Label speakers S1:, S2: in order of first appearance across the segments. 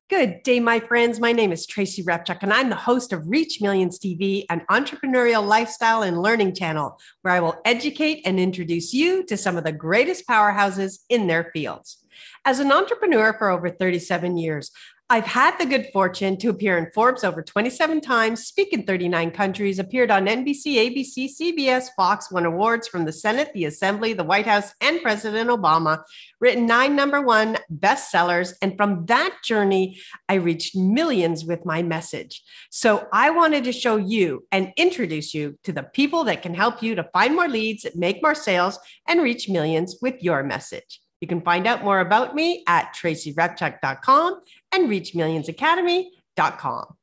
S1: Good day, my friends. My name is Tracy Repchuk, and I'm the host of Reach Millions TV, an entrepreneurial lifestyle and learning channel where I will educate and introduce you to some of the greatest powerhouses in their fields. As an entrepreneur for over 37 years, I've had the good fortune to appear in Forbes over 27 times, speak in 39 countries, appeared on NBC, ABC, CBS, Fox, won awards from the Senate, the Assembly, the White House, and President Obama, written 9 #1 bestsellers. And from that journey, I reached millions with my message. So I wanted to show you and introduce you to the people that can help you to find more leads, make more sales, and reach millions with your message. You can find out more about me at tracyrepchuk.com and reachmillionsacademy.com.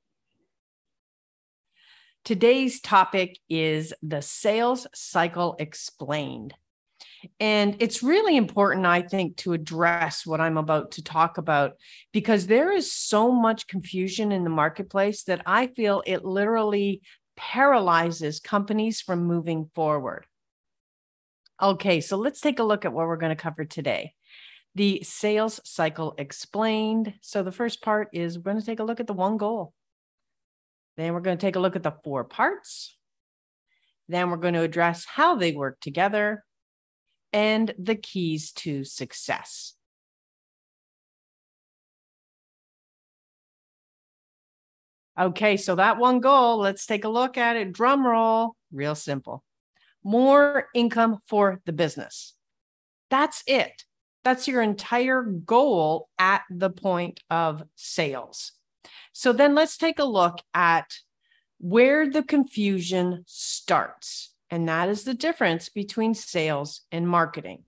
S1: Today's topic is the sales cycle explained. And it's really important, I think, to address what I'm about to talk about, because there is so much confusion in the marketplace that I feel it literally paralyzes companies from moving forward. Okay, so let's take a look at what we're going to cover today. The sales cycle explained. So the first part is we're going to take a look at the one goal. Then we're going to take a look at the 4 parts. Then we're going to address how they work together and the keys to success. Okay, so that one goal, let's take a look at it. Drum roll, real simple. More income for the business. That's it. That's your entire goal at the point of sales. So then let's take a look at where the confusion starts. And that is the difference between sales and marketing.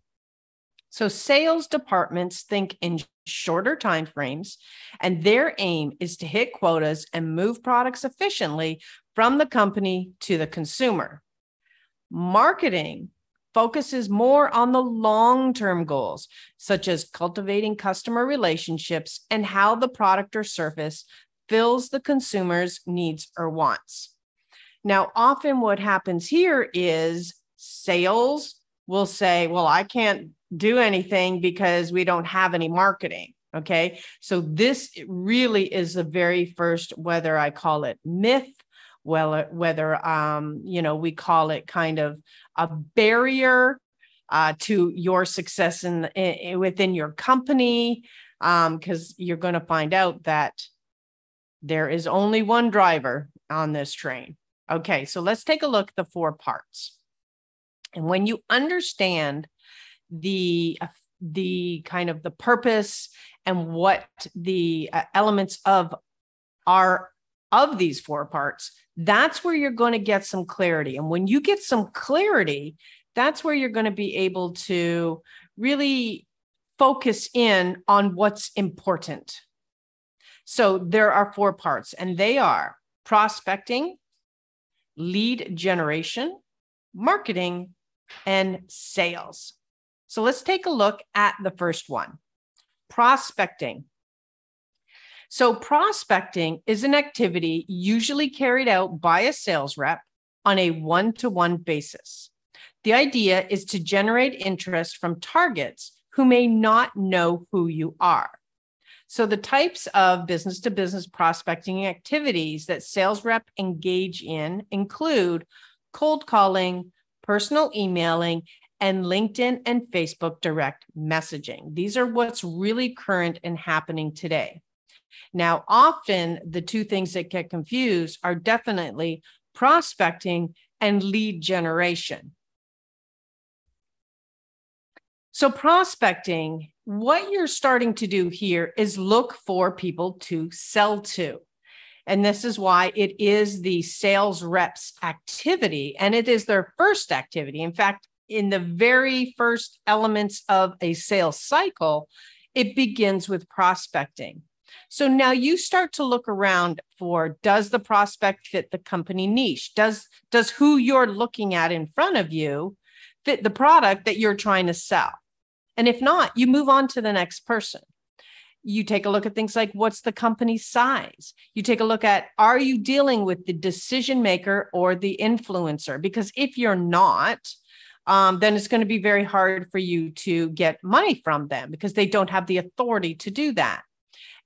S1: So sales departments think in shorter time frames, and their aim is to hit quotas and move products efficiently from the company to the consumer. Marketing focuses more on the long-term goals, such as cultivating customer relationships and how the product or service fills the consumer's needs or wants. Now, often what happens here is sales will say, well, I can't do anything because we don't have any marketing. Okay. So this really is the very first, whether I call it myth, whether we call it kind of a barrier to your success within your company, because you're going to find out that there is only one driver on this train. Okay, so let's take a look at the 4 parts. And when you understand the kind of the purpose and what the elements of these 4 parts, that's where you're going to get some clarity. And when you get some clarity, that's where you're going to be able to really focus in on what's important. So there are 4 parts, and they are prospecting, lead generation, marketing, and sales. So let's take a look at the first one, prospecting. So prospecting is an activity usually carried out by a sales rep on a one-to-one basis. The idea is to generate interest from targets who may not know who you are. So the types of business-to-business prospecting activities that sales rep engage in include cold calling, personal emailing, and LinkedIn and Facebook direct messaging. These are what's really current and happening today. Now, often the 2 things that get confused are definitely prospecting and lead generation. So prospecting, what you're starting to do here is look for people to sell to. And this is why it is the sales reps activity, and it is their first activity. In fact, in the very first elements of a sales cycle, it begins with prospecting. So now you start to look around for, does the prospect fit the company niche? Does who you're looking at in front of you fit the product that you're trying to sell? And if not, you move on to the next person. You take a look at things like, what's the company size? You take a look at, are you dealing with the decision maker or the influencer? Because if you're not, then it's going to be very hard for you to get money from them because they don't have the authority to do that.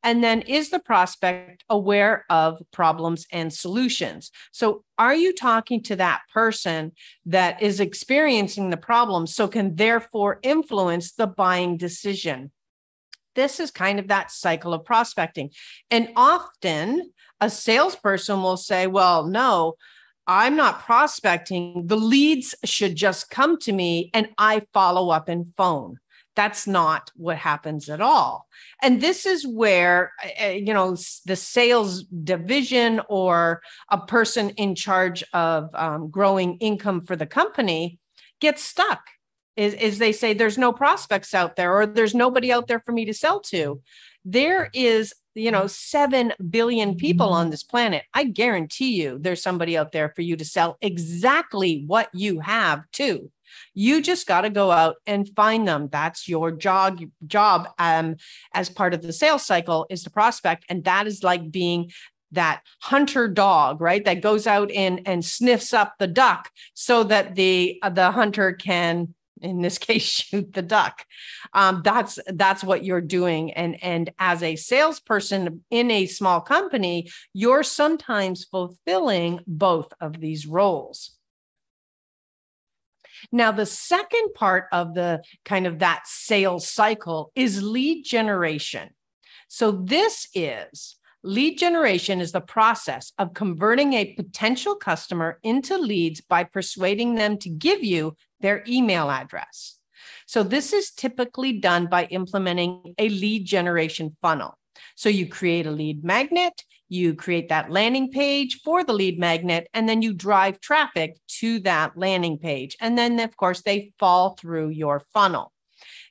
S1: And then, is the prospect aware of problems and solutions? So are you talking to that person that is experiencing the problem, so can therefore influence the buying decision? This is kind of that cycle of prospecting. And often a salesperson will say, well, no, I'm not prospecting. The leads should just come to me and I follow up in phone. That's not what happens at all. And this is where, the sales division or a person in charge of growing income for the company gets stuck. Is they say there's no prospects out there, or there's nobody out there for me to sell to. There is, 7 billion people on this planet. I guarantee you there's somebody out there for you to sell exactly what you have to. You just got to go out and find them. That's your job as part of the sales cycle, is to prospect. And that is like being that hunter dog, right? That goes out and sniffs up the duck so that the hunter can, in this case, shoot the duck. That's what you're doing. And as a salesperson in a small company, you're sometimes fulfilling both of these roles. Now, the second part of the kind of that sales cycle is lead generation. So lead generation is the process of converting a potential customer into leads by persuading them to give you their email address. So this is typically done by implementing a lead generation funnel. So you create a lead magnet, you create that landing page for the lead magnet, and then you drive traffic to that landing page. And then, of course, they fall through your funnel.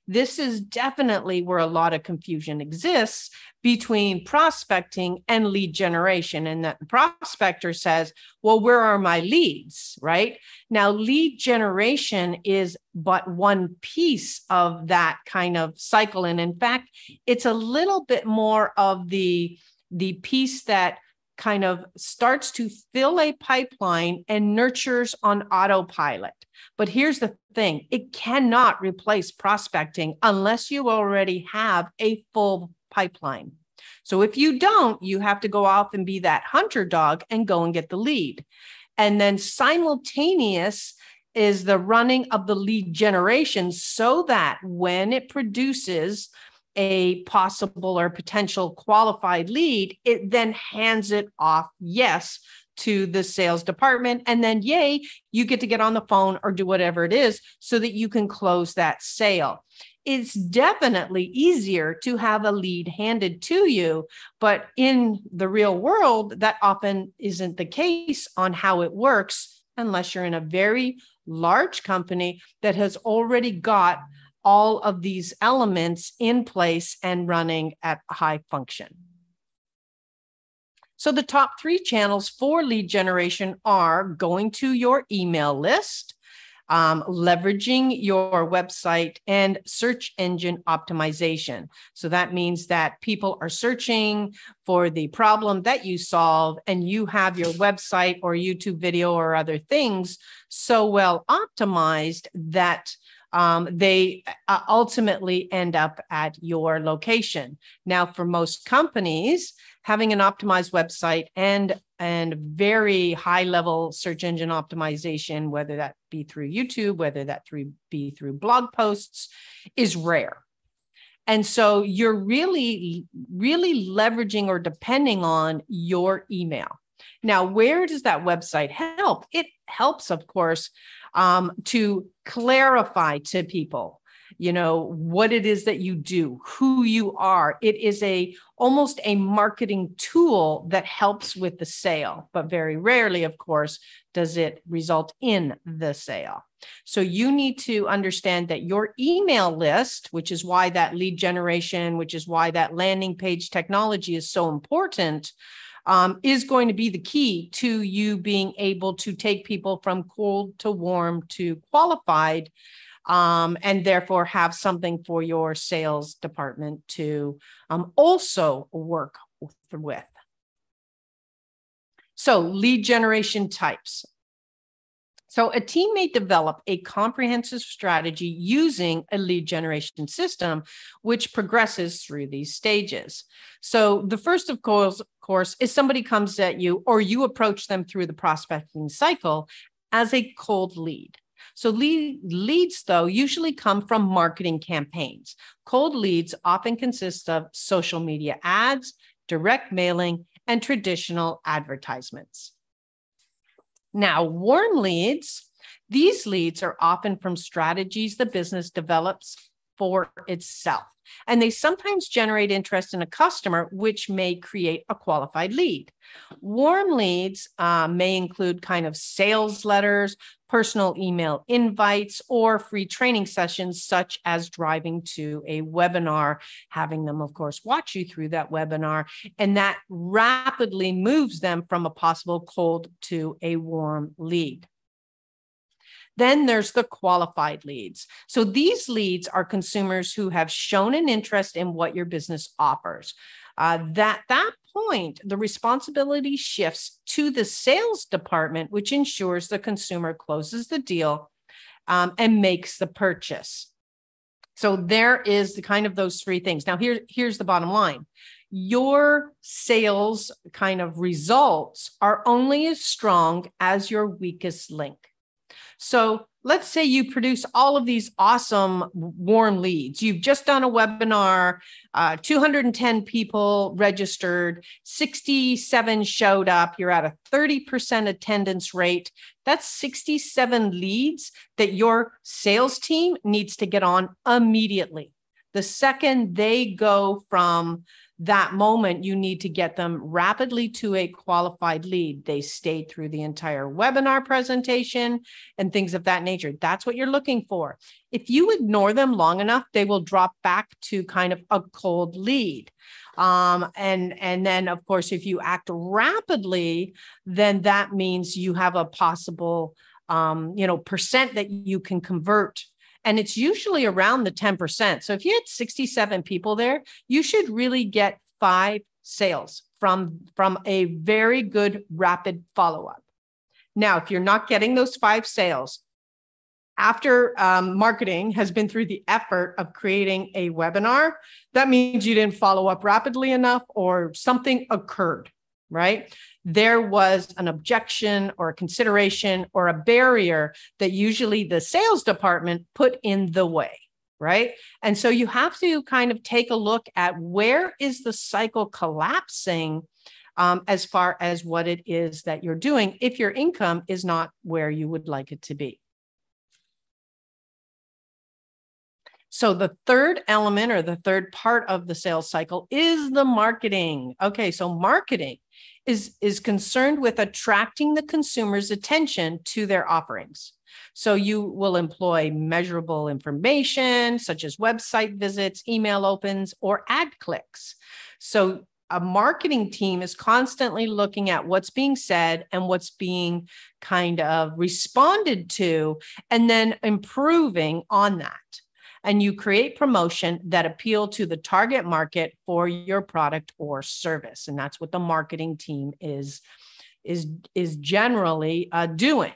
S1: This is definitely where a lot of confusion exists between prospecting and lead generation. And that prospector says, well, where are my leads, right? Now, lead generation is but one piece of that kind of cycle. And in fact, it's a little bit more of the piece that kind of starts to fill a pipeline and nurtures on autopilot. But here's the thing, it cannot replace prospecting unless you already have a full pipeline. So if you don't, you have to go off and be that hunter dog and go and get the lead. And then simultaneous is the running of the lead generation, so that when it produces a possible or potential qualified lead, it then hands it off, to the sales department. And then, yay, you get to get on the phone or do whatever it is so that you can close that sale. It's definitely easier to have a lead handed to you, but in the real world, that often isn't the case on how it works, unless you're in a very large company that has already got all of these elements in place and running at a high function. So the top 3 channels for lead generation are going to your email list, leveraging your website, and search engine optimization. So that means that people are searching for the problem that you solve, and you have your website or YouTube video or other things so well optimized that they ultimately end up at your location. Now, for most companies, having an optimized website and very high level search engine optimization, whether that be through YouTube, whether that be through blog posts, is rare. And so you're really, really leveraging or depending on your email. Now, where does that website help? It helps, of course, to clarify to people, what it is that you do, who you are. It is almost a marketing tool that helps with the sale, but very rarely, of course, does it result in the sale. So you need to understand that your email list, which is why that lead generation, which is why that landing page technology is so important, is going to be the key to you being able to take people from cold to warm to qualified, and therefore have something for your sales department to also work with. So lead generation types. So a team may develop a comprehensive strategy using a lead generation system, which progresses through these stages. So the first, of course, is somebody comes at you or you approach them through the prospecting cycle as a cold lead. So leads, though, usually come from marketing campaigns. Cold leads often consist of social media ads, direct mailing, and traditional advertisements. Now, warm leads, these leads are often from strategies the business develops for itself, and they sometimes generate interest in a customer, which may create a qualified lead. Warm leads may include kind of sales letters, personal email invites, or free training sessions, such as driving to a webinar, having them, of course, watch you through that webinar, and that rapidly moves them from a possible cold to a warm lead. Then there's the qualified leads. So these leads are consumers who have shown an interest in what your business offers. At that point, the responsibility shifts to the sales department, which ensures the consumer closes the deal and makes the purchase. So there is the kind of those three things. Now, here's the bottom line. Your sales kind of results are only as strong as your weakest link. So let's say you produce all of these awesome warm leads. You've just done a webinar, 210 people registered, 67 showed up. You're at a 30% attendance rate. That's 67 leads that your sales team needs to get on immediately. The second they go from that moment, you need to get them rapidly to a qualified lead. They stayed through the entire webinar presentation and things of that nature. That's what you're looking for. If you ignore them long enough, they will drop back to kind of a cold lead. And then, of course, if you act rapidly, then that means you have a possible, percent that you can convert. And it's usually around the 10%. So if you had 67 people there, you should really get 5 sales from a very good rapid follow-up. Now, if you're not getting those 5 sales, after marketing has been through the effort of creating a webinar, that means you didn't follow up rapidly enough or something occurred, right? There was an objection or a consideration or a barrier that usually the sales department put in the way, right? And so you have to kind of take a look at where is the cycle collapsing as far as what it is that you're doing if your income is not where you would like it to be. So the third element or the third part of the sales cycle is the marketing. Okay, so marketing is concerned with attracting the consumer's attention to their offerings. So you will employ measurable information such as website visits, email opens, or ad clicks. So a marketing team is constantly looking at what's being said and what's being kind of responded to, and then improving on that. And you create promotion that appeal to the target market for your product or service. And that's what the marketing team is generally doing.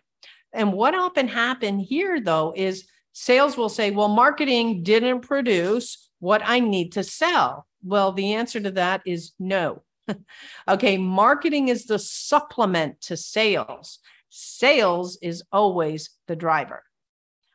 S1: And what often happens here, though, is sales will say, well, marketing didn't produce what I need to sell. Well, the answer to that is no. Okay, marketing is the supplement to sales. Sales is always the driver,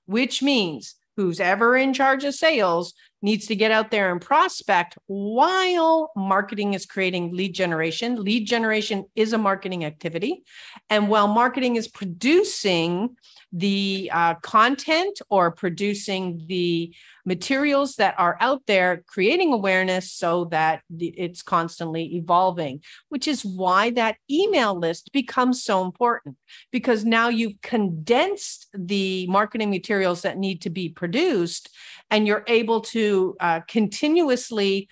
S1: which means who's ever in charge of sales needs to get out there and prospect while marketing is creating lead generation. Lead generation is a marketing activity. And while marketing is producing the content or producing the materials that are out there, creating awareness so that it's constantly evolving, which is why that email list becomes so important, because now you've condensed the marketing materials that need to be produced, and you're able to continuously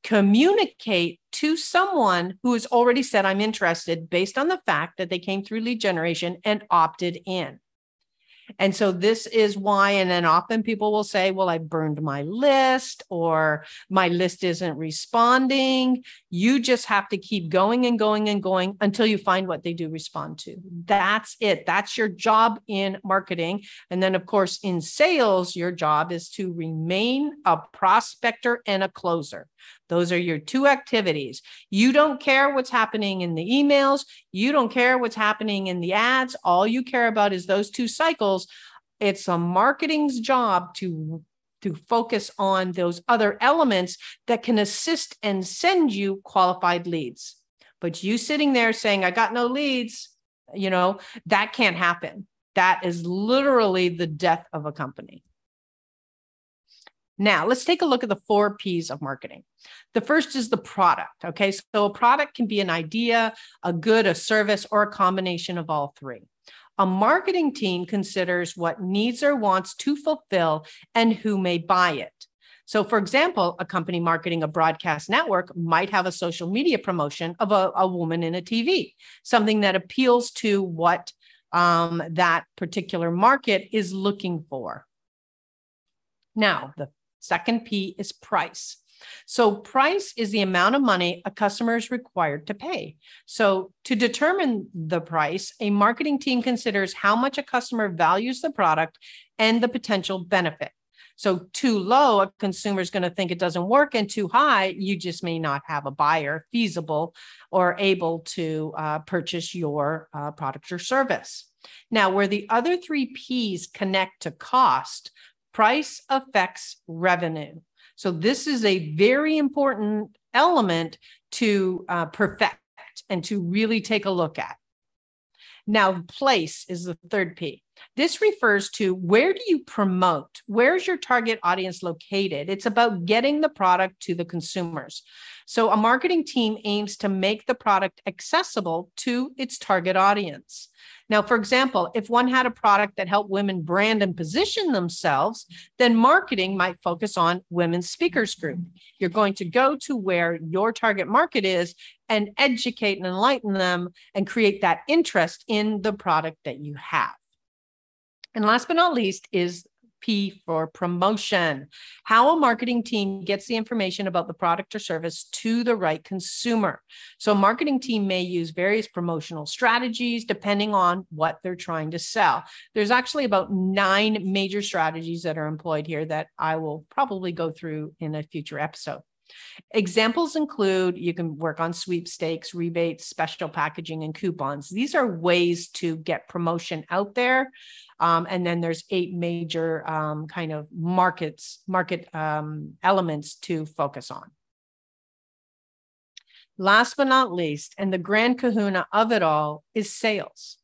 S1: communicate to someone who has already said, I'm interested, based on the fact that they came through lead generation and opted in. And so this is why, and then often people will say, well, I burned my list, or my list isn't responding. You just have to keep going and going and going until you find what they do respond to. That's it. That's your job in marketing. And then, of course, in sales, your job is to remain a prospector and a closer. Those are your two activities. You don't care what's happening in the emails. You don't care what's happening in the ads. All you care about is those two cycles. It's a marketing's job to focus on those other elements that can assist and send you qualified leads. But you sitting there saying, I got no leads, that can't happen. That is literally the death of a company. Now, let's take a look at the 4 P's of marketing. The first is the product. Okay, so a product can be an idea, a good, a service, or a combination of all 3. A marketing team considers what needs or wants to fulfill and who may buy it. So, for example, a company marketing a broadcast network might have a social media promotion of a woman in a TV, something that appeals to what that particular market is looking for. Now, the second P is price. So price is the amount of money a customer is required to pay. So to determine the price, a marketing team considers how much a customer values the product and the potential benefit. So too low, a consumer is going to think it doesn't work, and too high, you just may not have a buyer feasible or able to purchase your product or service. Now, where the other 3 P's connect to cost, price affects revenue. So this is a very important element to perfect and to really take a look at. Now, place is the 3rd P. This refers to where do you promote? Where's your target audience located? It's about getting the product to the consumers. So a marketing team aims to make the product accessible to its target audience. Now, for example, if one had a product that helped women brand and position themselves, then marketing might focus on women's speakers group. You're going to go to where your target market is and educate and enlighten them and create that interest in the product that you have. And last but not least is P for promotion. How a marketing team gets the information about the product or service to the right consumer. So a marketing team may use various promotional strategies depending on what they're trying to sell. There's actually about 9 major strategies that are employed here that I will probably go through in a future episode. Examples include you can work on sweepstakes, rebates, special packaging, and coupons. These are ways to get promotion out there. And then there's 8 major kind of market elements to focus on. Last but not least, and the grand kahuna of it all, is sales.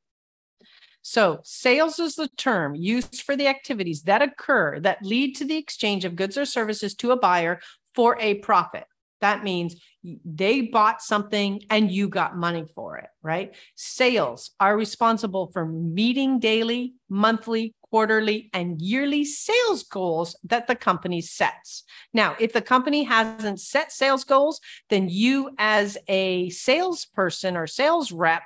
S1: So sales is the term used for the activities that occur that lead to the exchange of goods or services to a buyer for a profit. That means they bought something and you got money for it, right? Sales are responsible for meeting daily, monthly, quarterly, and yearly sales goals that the company sets. Now, if the company hasn't set sales goals, then you as a salesperson or sales rep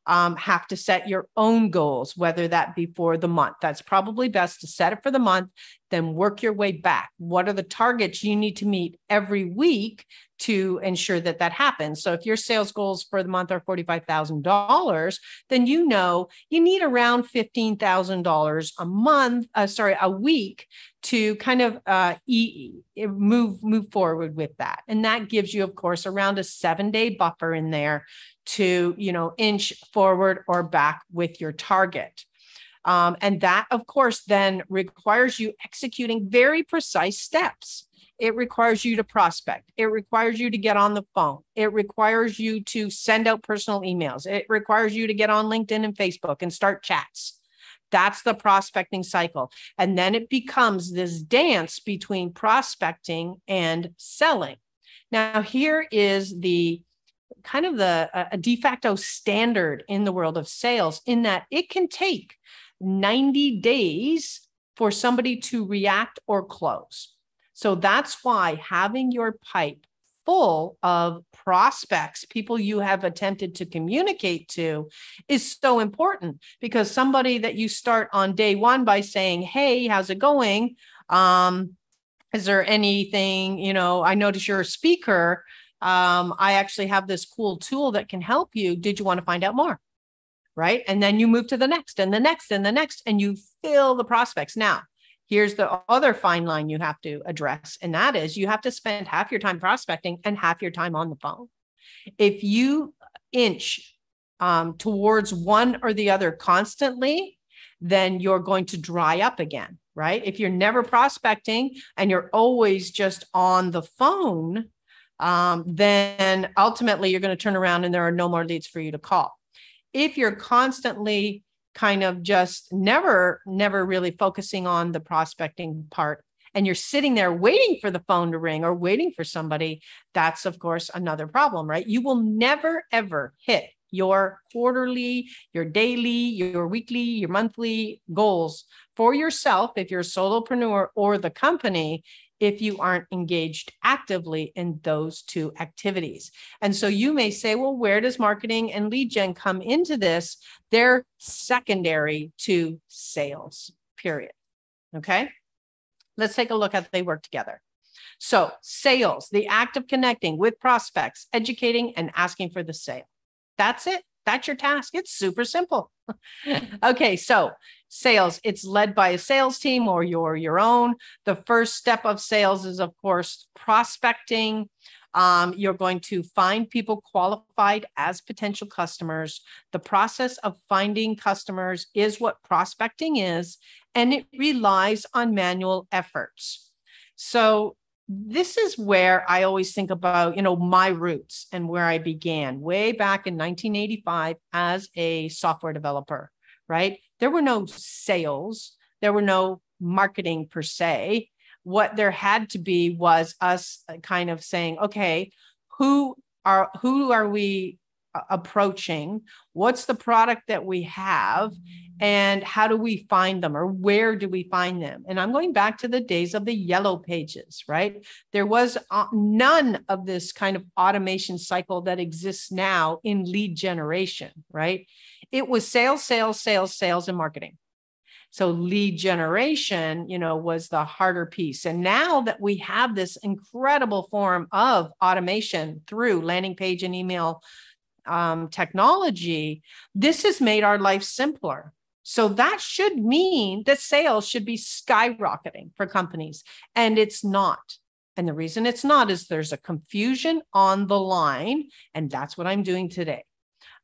S1: have to set your own goals, whether that be for the month. That's probably best to set it for the month, then work your way back. What are the targets you need to meet every week to ensure that that happens? So if your sales goals for the month are $45,000, then you know you need around $15,000 a month, a week to kind of move forward with that. And that gives you, of course, around a 7-day buffer in there to, inch forward or back with your target. And that, of course, then requires you executing very precise steps. It requires you to prospect. It requires you to get on the phone. It requires you to send out personal emails. It requires you to get on LinkedIn and Facebook and start chats. That's the prospecting cycle. And then it becomes this dance between prospecting and selling. Now, here is the kind of a de facto standard in the world of sales, in that it can take 90 days for somebody to react or close. So that's why having your pipe full of prospects, people you have attempted to communicate to, is so important, because somebody that you start on day one by saying, hey, how's it going? Is there anything, I notice you're a speaker. I actually have this cool tool that can help you. Did you want to find out more? Right? And then you move to the next and the next and the next, and you fill the prospects. Now, here's the other fine line you have to address. And that is, you have to spend half your time prospecting and half your time on the phone. If you inch towards one or the other constantly, then you're going to dry up again, right? If you're never prospecting and you're always just on the phone, then ultimately you're going to turn around and there are no more leads for you to call. If you're constantly kind of just never really focusing on the prospecting part, and you're sitting there waiting for the phone to ring or waiting for somebody, that's of course another problem, right? You will never, ever hit your quarterly, your daily, your weekly, your monthly goals for yourself if you're a solopreneur or the company, if you aren't engaged actively in those two activities. And so you may say, well, where does marketing and lead gen come into this? They're secondary to sales, period. Okay. Let's take a look at how they work together. So sales, the act of connecting with prospects, educating, and asking for the sale. That's it. That's your task. It's super simple. Okay, so sales, it's led by a sales team or your own. The first step of sales is, of course, prospecting. You're going to find people qualified as potential customers. The process of finding customers is what prospecting is, and it relies on manual efforts. So this is where I always think about, my roots and where I began way back in 1985 as a software developer, right? There were no sales. There were no marketing per se. What there had to be was us kind of saying, okay, who are we approaching? What's the product that we have? And how do we find them, or where do we find them? And I'm going back to the days of the yellow pages, right? There was none of this kind of automation cycle that exists now in lead generation, right? It was sales, sales, sales, sales, and marketing. So lead generation, was the harder piece. And now that we have this incredible form of automation through landing page and email technology, this has made our life simpler. So that should mean that sales should be skyrocketing for companies, and it's not. And the reason it's not is there's a confusion on the line, and that's what I'm doing today.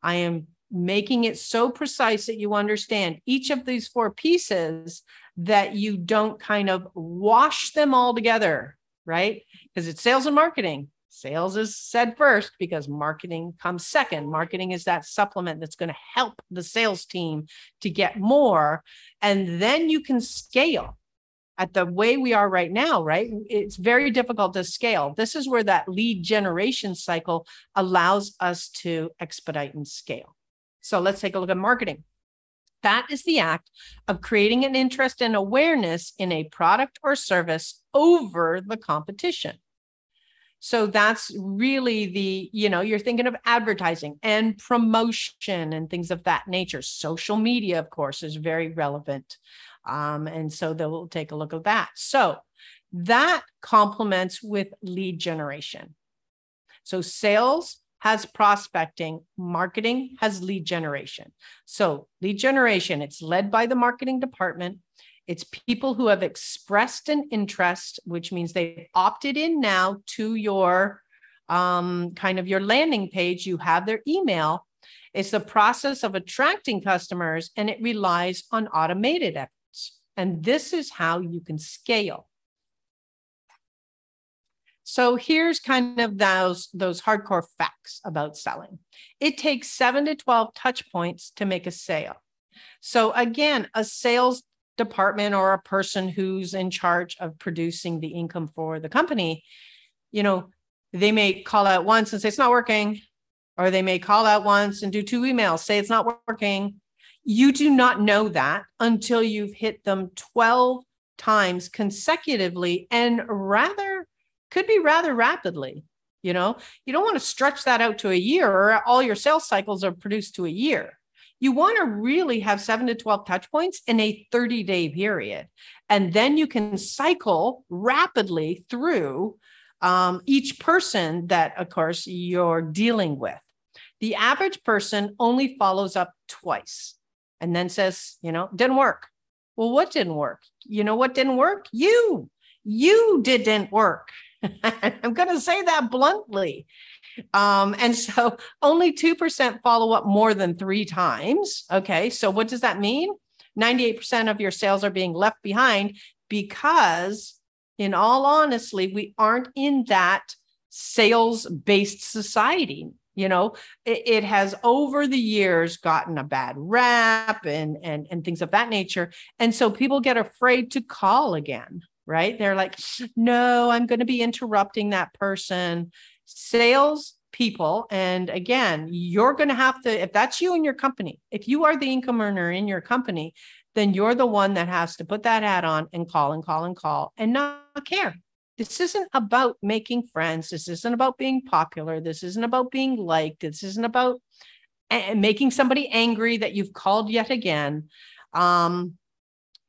S1: I am making it so precise that you understand each of these four pieces, that you don't kind of wash them all together, right? Because it's sales and marketing. Sales is said first because marketing comes second. Marketing is that supplement that's going to help the sales team to get more. And then you can scale. At the way we are right now, right? It's very difficult to scale. This is where that lead generation cycle allows us to expedite and scale. So let's take a look at marketing. That is the act of creating an interest and awareness in a product or service over the competition. So that's really you're thinking of advertising and promotion and things of that nature. Social media, of course, is very relevant. And so we'll take a look at that. So that complements with lead generation. So sales has prospecting, marketing has lead generation. So lead generation, it's led by the marketing department. It's people who have expressed an interest, which means they've opted in now to your kind of your landing page. You have their email. It's the process of attracting customers, and it relies on automated efforts. And this is how you can scale. So here's kind of those hardcore facts about selling. It takes 7 to 12 touch points to make a sale. So again, a sales department or a person who's in charge of producing the income for the company, they may call out once and say it's not working, or they may call out once and do 2 emails, say it's not working. You do not know that until you've hit them 12 times consecutively and could be rather rapidly. You know, you don't want to stretch that out to a year, or all your sales cycles are produced to a year. You want to really have 7 to 12 touch points in a 30-day period. And then you can cycle rapidly through each person that, of course, you're dealing with. The average person only follows up twice and then says, didn't work. Well, what didn't work? You know what didn't work? You didn't work. I'm going to say that bluntly. And so only 2% follow up more than 3 times. Okay. So what does that mean? 98% of your sales are being left behind because, in all honesty, we aren't in that sales-based society. It has over the years gotten a bad rap and things of that nature. And so people get afraid to call again. Right? They're like, no, I'm going to be interrupting that person. Sales people. And again, you're going to have to, if that's you in your company, if you are the income earner in your company, then you're the one that has to put that hat on and call and not care. This isn't about making friends. This isn't about being popular. This isn't about being liked. This isn't about making somebody angry that you've called yet again. And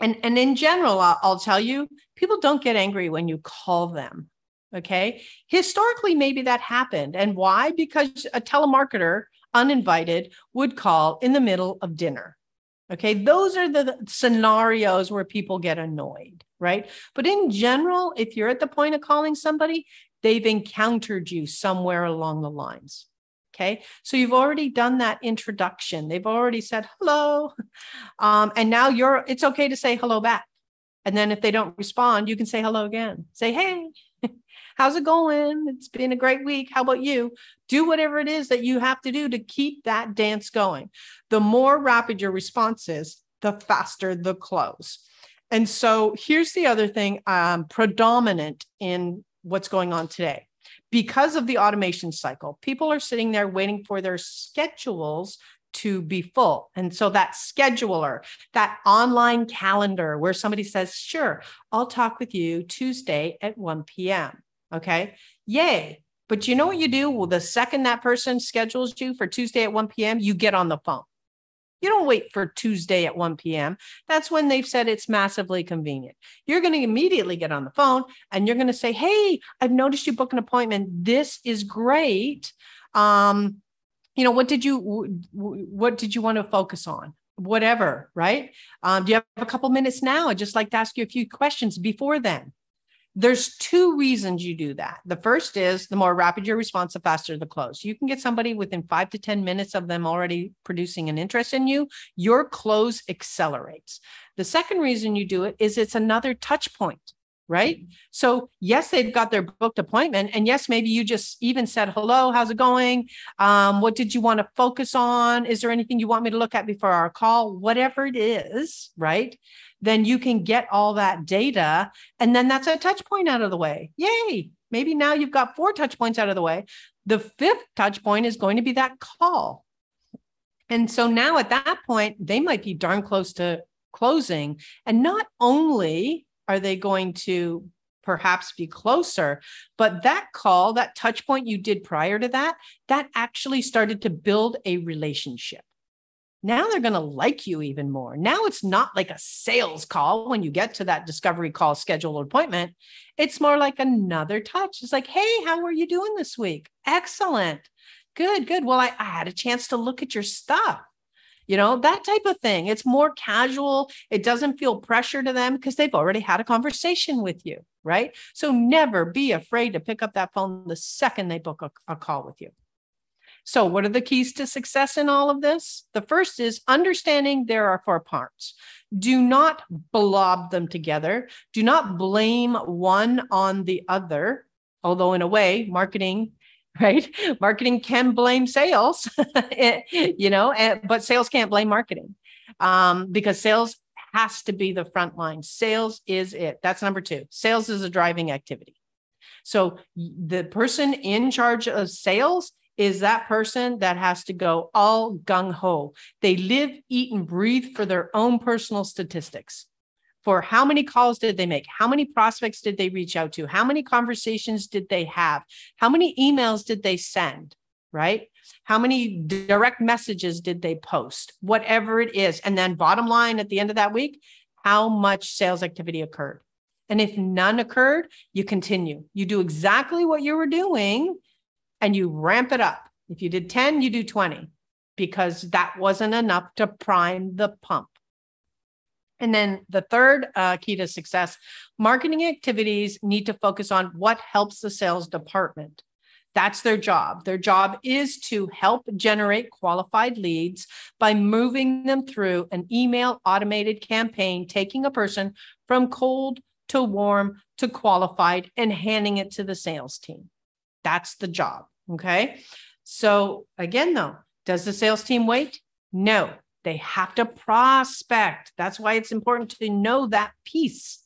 S1: in general, I'll tell you, people don't get angry when you call them. Okay. Historically, maybe that happened. And why? Because a telemarketer, uninvited, would call in the middle of dinner. Okay. Those are the scenarios where people get annoyed, right? But in general, if you're at the point of calling somebody, they've encountered you somewhere along the lines. Okay. So you've already done that introduction. They've already said hello. And now it's okay to say hello back. And then if they don't respond, you can say hello again. Say, hey, how's it going? It's been a great week. How about you? Do whatever it is that you have to do to keep that dance going. The more rapid your response is, the faster the close. And so here's the other thing predominant in what's going on today. Because of the automation cycle, people are sitting there waiting for their schedules to be full. And so that scheduler, that online calendar where somebody says, sure, I'll talk with you Tuesday at 1 p.m. Okay. Yay. But you know what you do? Well, the second that person schedules you for Tuesday at 1 p.m., you get on the phone. You don't wait for Tuesday at 1 p.m. That's when they've said it's massively convenient. You're going to immediately get on the phone and you're going to say, hey, I've noticed you book an appointment. This is great. What did you want to focus on? Whatever, right? Do you have a couple minutes now? I'd just like to ask you a few questions before then. There's 2 reasons you do that. The first is the more rapid your response, the faster the close. You can get somebody within 5 to 10 minutes of them already producing an interest in you. Your close accelerates. The second reason you do it is it's another touch point, right? So yes, they've got their booked appointment. And yes, maybe you just even said, hello, how's it going? What did you want to focus on? Is there anything you want me to look at before our call? Whatever it is, right? Then you can get all that data. And then that's a touch point out of the way. Yay. Maybe now you've got 4 touch points out of the way. The 5th touch point is going to be that call. And so now at that point, they might be darn close to closing. And not only are they going to perhaps be closer, but that call, that touch point you did prior to that, that actually started to build a relationship. Now they're going to like you even more. Now it's not like a sales call when you get to that discovery call scheduled appointment. It's more like another touch. It's like, hey, how are you doing this week? Excellent. Good. Well, I had a chance to look at your stuff. That type of thing. It's more casual. It doesn't feel pressure to them because they've already had a conversation with you, right? So never be afraid to pick up that phone the second they book a call with you. So what are the keys to success in all of this? The first is understanding there are 4 parts. Do not blob them together. Do not blame one on the other, although in a way, marketing, right? Marketing can blame sales, but sales can't blame marketing because sales has to be the front line. Sales is it. That's number 2. Sales is a driving activity. So the person in charge of sales is that person that has to go all gung-ho. They live, eat, and breathe for their own personal statistics. for how many calls did they make? How many prospects did they reach out to? How many conversations did they have? How many emails did they send, right? How many direct messages did they post? Whatever it is. And then bottom line at the end of that week, how much sales activity occurred. And if none occurred, you continue. You do exactly what you were doing and you ramp it up. If you did 10, you do 20, because that wasn't enough to prime the pump. And then the third key to success, marketing activities need to focus on what helps the sales department. That's their job. Their job is to help generate qualified leads by moving them through an email automated campaign, taking a person from cold to warm to qualified and handing it to the sales team. That's the job. Okay. So again, though, does the sales team wait? No. They have to prospect. That's why it's important to know that piece.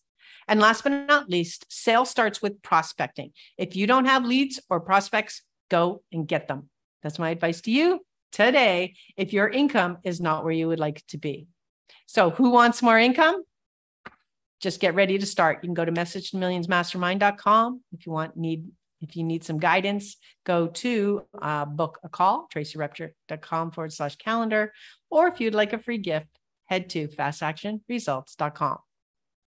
S1: And last but not least, sales starts with prospecting. If you don't have leads or prospects, go and get them. That's my advice to you today if your income is not where you would like it to be. So who wants more income? Just get ready to start. You can go to messagetomillionsmastermind.com if you need some guidance. Go to book a call, tracyrepchuk.com/calendar. Or if you'd like a free gift, head to fastactionresults.com.